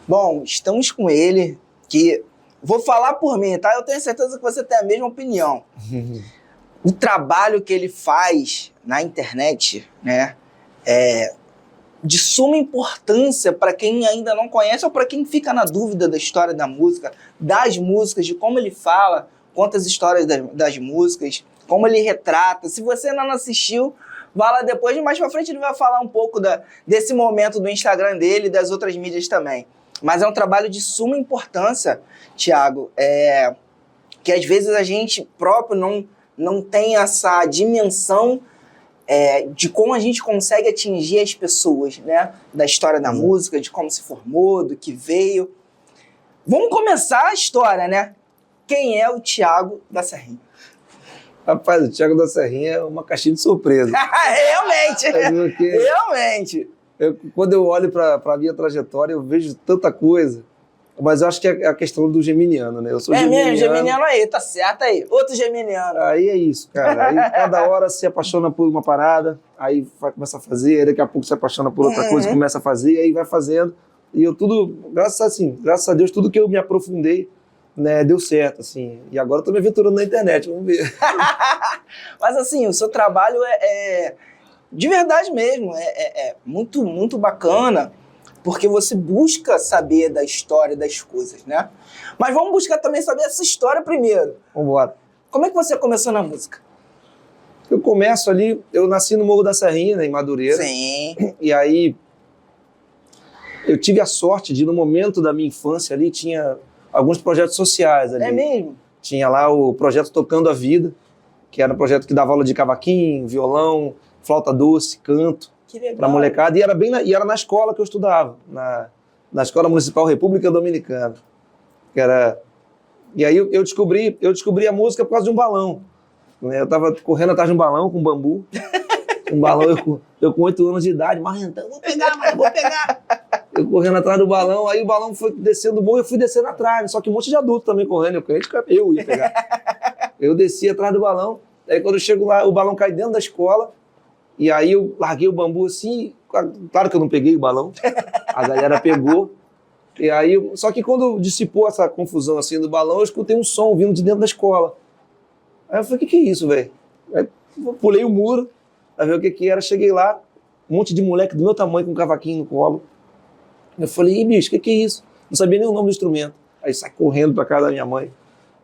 Bom, estamos com ele, que vou falar por mim, tá? Eu tenho certeza que você tem a mesma opinião. O trabalho que ele faz na internet, né, é de suma importância para quem ainda não conhece ou para quem fica na dúvida da história da música, das músicas, de como ele fala, conta as histórias das músicas, como ele retrata. Se você ainda não assistiu, vá lá depois, mais pra frente ele vai falar um pouco desse momento do Instagram dele e das outras mídias também. Mas é um trabalho de suma importância, Thiago, que às vezes a gente próprio não tem essa dimensão de como a gente consegue atingir as pessoas, né? Da história da música, de como se formou, do que veio. Vamos começar a história, né? Quem é o Thiago da Serrinha? Rapaz, o Thiago da Serrinha é uma caixinha de surpresa. Realmente! Realmente! Quando eu olho para a minha trajetória, eu vejo tanta coisa. Mas eu acho que é a questão do geminiano, né? Eu sou geminiano. Mesmo, geminiano aí, tá certo aí. Outro geminiano. Aí é isso, cara. Aí cada hora se apaixona por uma parada, aí começa a fazer, aí daqui a pouco se apaixona por outra coisa, começa a fazer, aí vai fazendo. E eu tudo, graças a Deus, tudo que eu me aprofundei, né, deu certo, assim. E agora eu tô me aventurando na internet, vamos ver. Mas assim, o seu trabalho de verdade mesmo, muito, muito bacana, porque você busca saber da história das coisas, né? Mas vamos buscar também saber essa história primeiro. Vamos embora. Como é que você começou na música? Eu começo ali, eu nasci no Morro da Serrinha, né, em Madureira. Sim. E aí, eu tive a sorte de, no momento da minha infância ali, tinha alguns projetos sociais ali. É mesmo? Tinha lá o projeto Tocando a Vida, que era um projeto que dava aula de cavaquinho, violão, flauta doce, canto. Que legal. Pra molecada, e era na escola que eu estudava, na Escola Municipal República Dominicana. E aí eu descobri a música por causa de um balão. Né? Eu tava correndo atrás de um balão com bambu. Um balão, eu com 8 anos de idade, marrentando, vou pegar. Eu correndo atrás do balão, aí o balão foi descendo o morro, eu fui descendo atrás, só que um monte de adulto também correndo, eu ia pegar. Eu desci atrás do balão, aí quando eu chego lá, o balão cai dentro da escola, e aí eu larguei o bambu assim, claro que eu não peguei o balão, a galera pegou, e aí, só que quando dissipou essa confusão assim do balão, eu escutei um som vindo de dentro da escola. Aí eu falei, que é isso, velho? Aí eu pulei o muro, pra ver o que era, cheguei lá, um monte de moleque do meu tamanho com um cavaquinho no colo. Eu falei, ih, bicho, que é isso? Não sabia nem o nome do instrumento. Aí sai correndo pra casa da minha mãe.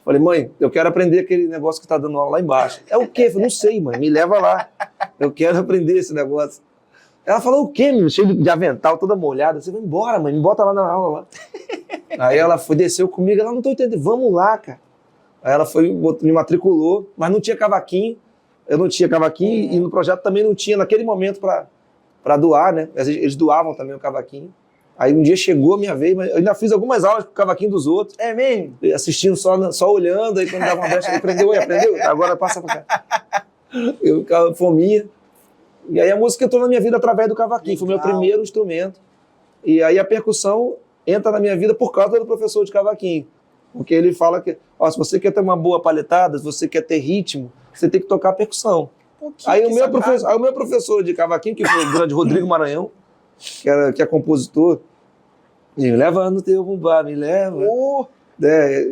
Falei, mãe, eu quero aprender aquele negócio que tá dando aula lá embaixo. É o quê? Eu falei, não sei, mãe, me leva lá. Eu quero aprender esse negócio. Ela falou, o quê, meu? Cheio de avental, toda molhada. Você vai embora, mãe, me bota lá na aula. Lá. Aí ela desceu comigo, ela não tô entendendo, vamos lá, cara. Aí ela foi, me matriculou, mas não tinha cavaquinho. Eu não tinha cavaquinho e no projeto também não tinha, naquele momento, pra doar, né? Eles doavam também o cavaquinho. Aí um dia chegou a minha vez, mas eu ainda fiz algumas aulas com o cavaquinho dos outros. É mesmo? Assistindo, só olhando, aí quando dava uma brecha, aprendeu? Agora passa pra cá. Eu ficava fominha. E aí a música entrou na minha vida através do cavaquinho, foi o meu primeiro instrumento. E aí a percussão entra na minha vida por causa do professor de cavaquinho. Porque ele fala que, se você quer ter uma boa palhetada, se você quer ter ritmo, você tem que tocar percussão. Aí o meu professor de cavaquinho, que foi o grande Rodrigo Maranhão, que é compositor, me leva no teu bumbá, me leva.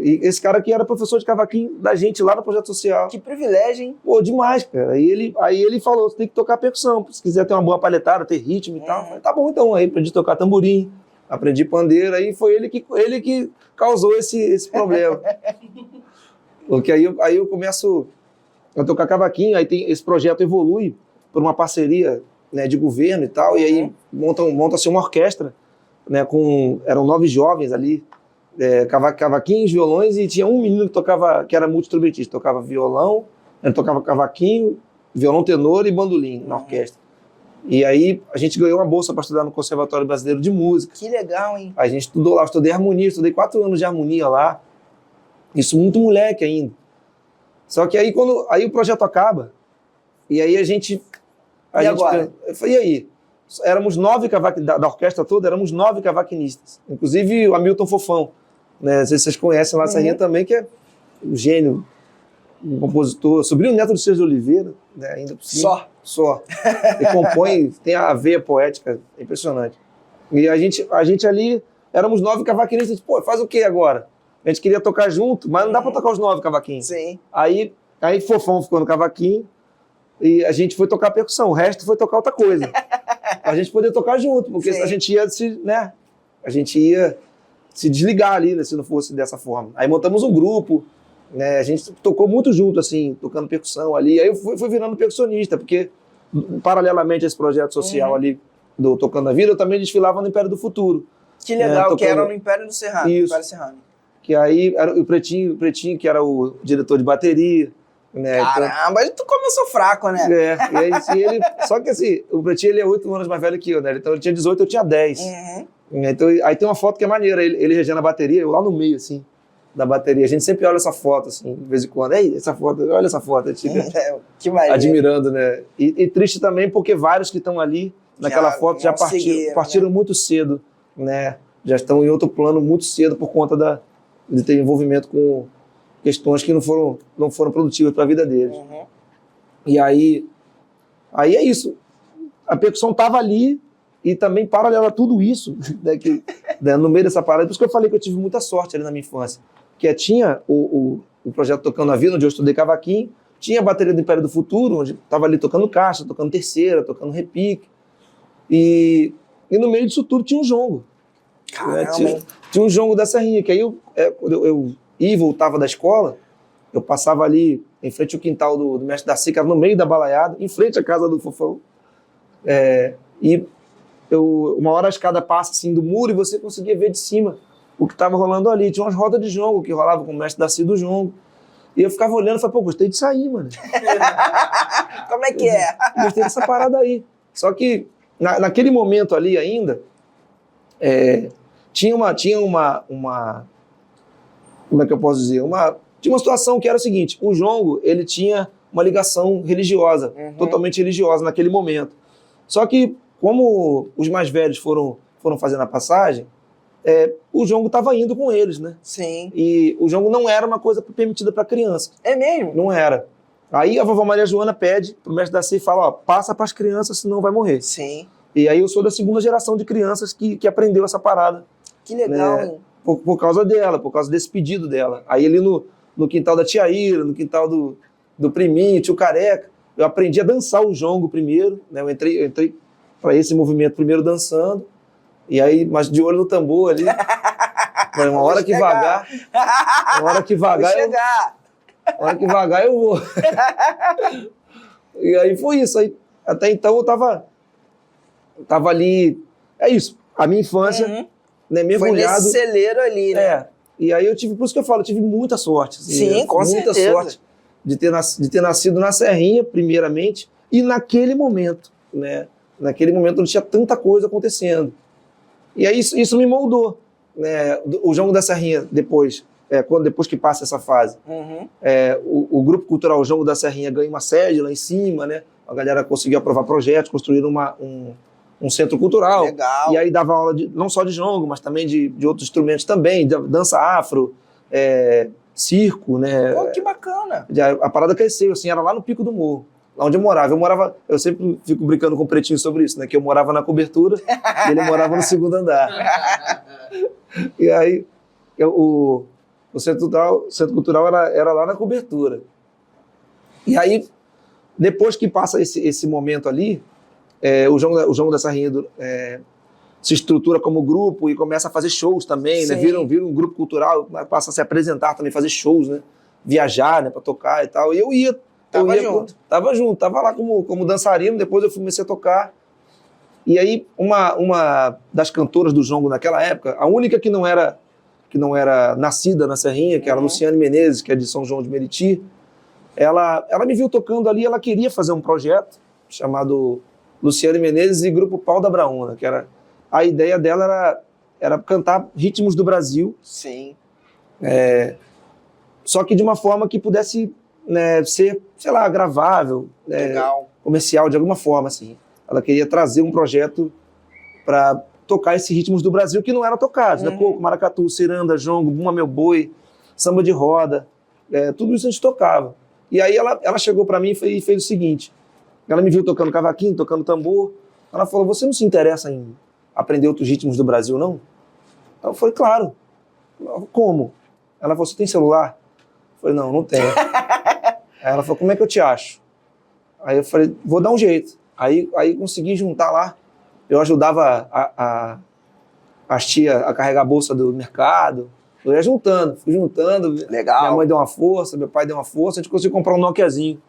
E esse cara aqui era professor de cavaquinho da gente lá no Projeto Social. Que privilégio, hein? Pô, demais, cara. Aí ele falou, você tem que tocar percussão, se quiser ter uma boa palhetada, ter ritmo e tal. Falei, tá bom, então. Aí aprendi a tocar tamborim, aprendi pandeiro, aí foi ele que causou esse problema. Porque aí eu começo a tocar cavaquinho, aí esse projeto evolui por uma parceria, né, de governo e tal, e aí monta-se uma orquestra, né, eram 9 jovens ali, cavaquinhos, violões, e tinha um menino que era multi-instrumentista, tocava violão, ele tocava cavaquinho, violão tenor e bandolim na orquestra. E aí a gente ganhou uma bolsa para estudar no Conservatório Brasileiro de Música. Que legal, hein? A gente estudou lá, eu estudei harmonia, estudei 4 anos de harmonia lá, isso muito moleque ainda. Só que aí o projeto acaba, e aí a gente... agora? E aí? Éramos 9 da orquestra toda, éramos 9 cavaquinistas. Inclusive o Hamilton Fofão, né? Não sei se vocês conhecem lá na Serrinha também, que é um gênio, um compositor, sobrinho neto do César de Oliveira, né? Ainda por cima. Só. Ele compõe, tem a veia poética, é impressionante. E a gente ali, éramos 9 cavaquinistas, pô, faz o quê agora? A gente queria tocar junto, mas não dá pra tocar os 9 cavaquinhos. Sim. Aí Fofão ficou no cavaquinho e a gente foi tocar percussão, o resto foi tocar outra coisa. A gente poder tocar junto, porque Sim. a gente ia se desligar ali, né, se não fosse dessa forma. Aí montamos um grupo, né, a gente tocou muito junto, assim, tocando percussão ali. Aí eu fui virando percussionista, porque paralelamente a esse projeto social ali do Tocando a Vida, eu também desfilava no Império do Futuro. Que legal, que era tocando... no Império do Serrano. Isso. Império Serrano. Que aí era o Pretinho, que era o diretor de bateria. Né? Caramba, tu começou fraco, né? Só que assim, o Pretinho ele é 8 anos mais velho que eu, né? Então ele tinha 18, eu tinha 10. Então, aí tem uma foto que é maneira, ele regendo a bateria, eu lá no meio, assim, da bateria. A gente sempre olha essa foto, assim, de vez em quando. Ei, essa foto, olha essa foto. A gente fica que maneiro. Admirando, né? E triste também porque vários que estão ali naquela foto já partiram muito cedo, né? Já estão em outro plano muito cedo por conta de ter envolvimento com questões que não foram produtivas para a vida deles. E aí é isso. A percussão estava ali e também paralelo a tudo isso, né, no meio dessa parada. Por isso que eu falei que eu tive muita sorte ali na minha infância. Que tinha o projeto Tocando a Vida, onde eu estudei cavaquinho, tinha a bateria do Império do Futuro, onde estava ali tocando caixa, tocando terceira, tocando repique. E no meio disso tudo tinha um jongo. Caramba. Tinha um jongo da Serrinha, que aí quando eu ia e voltava da escola, eu passava ali em frente ao quintal do mestre Darcy, que era no meio da balaiada, em frente à casa do Fofão. E uma hora a escada passa assim do muro e você conseguia ver de cima o que estava rolando ali. Tinha umas rodas de jongo que rolavam com o mestre Darcy do jongo. E eu ficava olhando e falei, pô, gostei disso aí, mano. Como é que é? Gostei dessa parada aí. Só que naquele momento ali ainda, tinha uma como é que eu posso dizer? Tinha uma situação que era o seguinte, o jongo, ele tinha uma ligação religiosa, totalmente religiosa naquele momento. Só que, como os mais velhos foram fazendo a passagem, o jongo estava indo com eles, né? Sim. E o jongo não era uma coisa permitida para criança. É mesmo? Não era. Aí a vovó Maria Joana pede pro mestre Darcy e fala, ó, passa para as crianças, senão vai morrer. Sim. E aí eu sou da segunda geração de crianças que aprendeu essa parada. Que legal, né? hein? Por causa dela, por causa desse pedido dela. Aí ali no quintal da tia Ira, no quintal do priminho, tio Careca, eu aprendi a dançar o jongo primeiro, né? Eu entrei para esse movimento primeiro dançando, e aí, mas de olho no tambor ali. Uma hora que vagar. Uma hora que vagar eu vou. E aí foi isso. Aí, até então eu tava ali. É isso. A minha infância, né, mergulhado. Foi nesse celeiro ali, né? E aí por isso que eu falo, eu tive muita sorte. Assim, sim, com muita certeza. Sorte de ter nascido na Serrinha, primeiramente, e naquele momento, né? Naquele momento onde tinha tanta coisa acontecendo. E aí isso me moldou. Né? O jongo da Serrinha, depois que passa essa fase, o Grupo Cultural Jongo da Serrinha ganha uma sede lá em cima, né? A galera conseguiu aprovar projetos, construíram um centro cultural. Legal. E aí dava aula não só de jongo, mas também de outros instrumentos também, de dança afro, circo, né? Pô, que bacana. A parada cresceu, assim, era lá no Pico do Morro, lá onde eu morava. Eu sempre fico brincando com o Pretinho sobre isso, né? Que eu morava na cobertura e ele morava no segundo andar. E aí o Centro Cultural era lá na cobertura. E aí, depois que passa esse momento ali, o jongo da Serrinha se estrutura como grupo e começa a fazer shows também, né? Vira um grupo cultural, passa a se apresentar também, fazer shows, né? Viajar, né? Para tocar e tal. E eu ia. Tava junto, tava lá como dançarino, depois eu comecei a tocar. E aí, uma das cantoras do jongo naquela época, a única que não era nascida na Serrinha, que era a Luciane Menezes, que é de São João de Meriti, ela me viu tocando ali, ela queria fazer um projeto chamado Luciane Menezes e Grupo Pau da Brauna, que era a ideia dela era cantar ritmos do Brasil. Sim. Só que de uma forma que pudesse, né, ser, sei lá, gravável, comercial, de alguma forma, assim. Ela queria trazer um projeto para tocar esses ritmos do Brasil que não eram tocados, né? Coco, maracatu, ciranda, jongo, bumba meu boi, samba de roda, tudo isso a gente tocava. E aí ela chegou para mim e fez o seguinte, ela me viu tocando cavaquinho, tocando tambor, ela falou, você não se interessa em aprender outros ritmos do Brasil, não? Eu falei, claro. Como? Ela falou, você tem celular? Eu falei, não tenho. Aí ela falou, como é que eu te acho? Aí eu falei, vou dar um jeito. Aí consegui juntar lá. Eu ajudava as tias a carregar a bolsa do mercado. Eu ia juntando, fui juntando. Legal. Minha mãe deu uma força, meu pai deu uma força, a gente conseguiu comprar um Nokiazinho.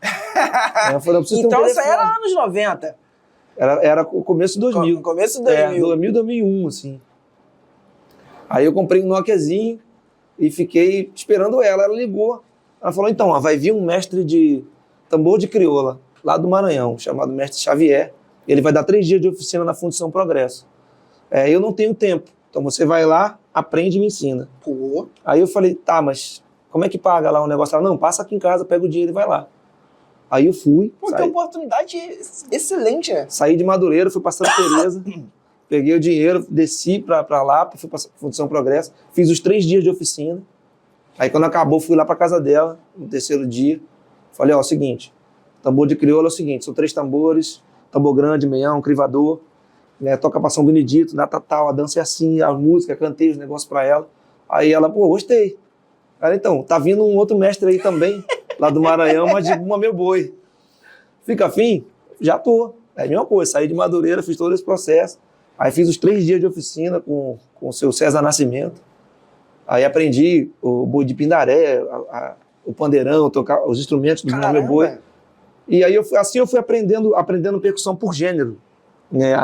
Eu falei, eu preciso Então ter um isso aí telefone. era anos 90. Era o começo de 2000. No começo de 2000. 2000, 2001, assim. Aí eu comprei um Nokiazinho e fiquei esperando ela. Ela ligou. Ela falou, então, ó, vai vir um mestre de tambor de crioula, lá do Maranhão, chamado Mestre Xavier. Ele vai dar 3 dias de oficina na Fundição Progresso. Eu não tenho tempo. Então você vai lá, aprende e me ensina. Pô. Aí eu falei, tá, mas como é que paga lá o negócio? Ela, não, passa aqui em casa, pega o dinheiro e vai lá. Aí eu fui. Pô, que oportunidade excelente, né? Saí de Madureira, fui pra Santa Teresa, peguei o dinheiro, desci pra lá, fui pra Fundição Progresso, fiz os 3 dias de oficina. Aí quando acabou, fui lá pra casa dela, no 3º dia. Falei, ó, é o seguinte, tambor de crioula é o seguinte, são 3 tambores, tambor grande, meião, crivador, né, toca pra São Benedito, data tal, a dança é assim, a música, cantei os negócios pra ela. Aí ela, pô, gostei. Ela, então, tá vindo um outro mestre aí também, lá do Maranhão, mas de Bumba Meu Boi. Fica afim? Já tô. É a mesma coisa, saí de Madureira, fiz todo esse processo. Aí fiz os 3 dias de oficina com o seu César Nascimento. Aí aprendi o boi de pindaré, o pandeirão, tocar os instrumentos do Bumba Meu Boi. E aí eu fui aprendendo percussão por gênero. Né?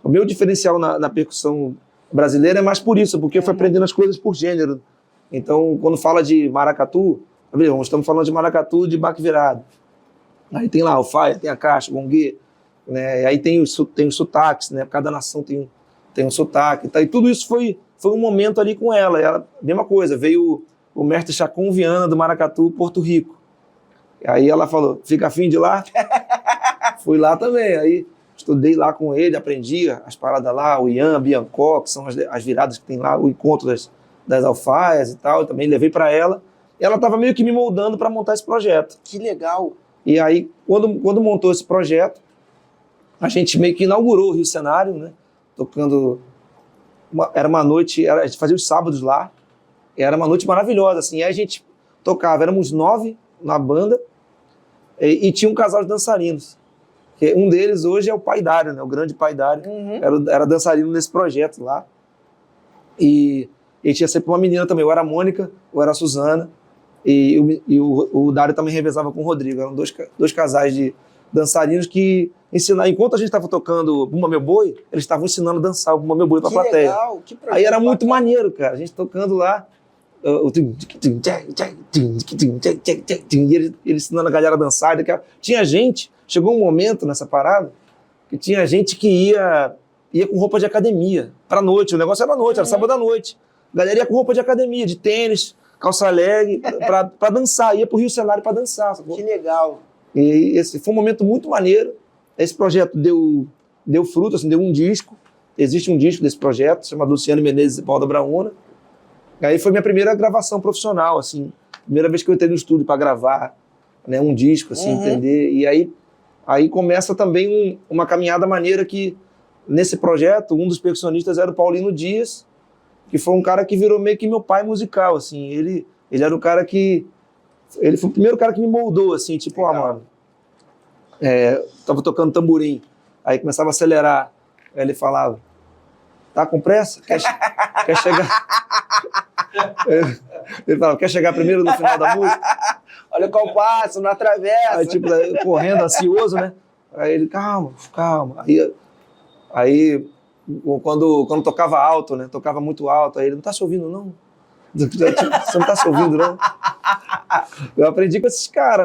O meu diferencial na percussão brasileira é mais por isso, porque eu fui aprendendo as coisas por gênero. Então, quando fala de maracatu, estamos falando de maracatu de baque virado. Aí tem lá o faia, tem a caixa, o gongue, né? E aí tem os sotaques, né? Cada nação tem um sotaque. Tá? E tudo isso foi um momento ali com ela. Ela, mesma coisa, veio o mestre Chacon Viana do Maracatu, Porto Rico. Aí ela falou, fica afim de ir lá? Fui lá também. Aí estudei lá com ele, aprendi as paradas lá, o Ian, Biancó, que são as viradas que tem lá, o encontro das alfaias e tal. Eu também levei para ela. E ela estava meio que me moldando para montar esse projeto. Que legal. E aí, quando montou esse projeto, a gente meio que inaugurou o Rio Cenário, né? Tocando... Era uma noite... A gente fazia os sábados lá. Era uma noite maravilhosa, assim. Aí a gente tocava, éramos 9 na banda e tinha um casal de dançarinos. Um deles hoje é o Pai Dário, né? O grande Pai Dário. Uhum. Era dançarino nesse projeto lá. E tinha sempre uma menina também. Ou era a Mônica, ou era a Suzana. E o Dário também revezava com o Rodrigo. Eram dois casais de dançarinos que ensinavam. Enquanto a gente estava tocando Bumba Meu Boi, eles estavam ensinando a dançar o Bumba Meu Boi para a plateia. Legal, que aí era muito maneiro, cara. A gente tocando lá. E ele ensinando a galera a dançar. Tinha gente, chegou um momento nessa parada, que tinha gente que ia com roupa de academia pra noite. O negócio era à noite, era sábado à noite. A galera ia com roupa de academia, de tênis, calça leg, pra dançar. Ia pro Rio Cenário pra dançar. Sacou? Que legal. E esse foi um momento muito maneiro. Esse projeto deu fruto, assim, deu um disco. Existe um disco desse projeto, chamado Luciano Menezes e Paulo da Brauna. Aí foi minha primeira gravação profissional, assim. Primeira vez que eu entrei no estúdio para gravar, né, um disco, assim, entender. E aí começa também uma caminhada maneira que, nesse projeto, um dos percussionistas era o Paulino Dias, que foi um cara que virou meio que meu pai musical, assim. Ele era o cara que... Ele foi o primeiro cara que me moldou, assim, tipo, mano... tava tocando tamborim, aí começava a acelerar, aí ele falava, tá com pressa? Quer chegar... Ele falava, quer chegar primeiro no final da música? Olha qual passo, não atravessa. Aí, tipo, correndo, ansioso, né? Aí ele, calma. Aí quando tocava alto, né? Tocava muito alto, aí ele, não tá se ouvindo, não? Você não tá se ouvindo, não? Eu aprendi com esses caras,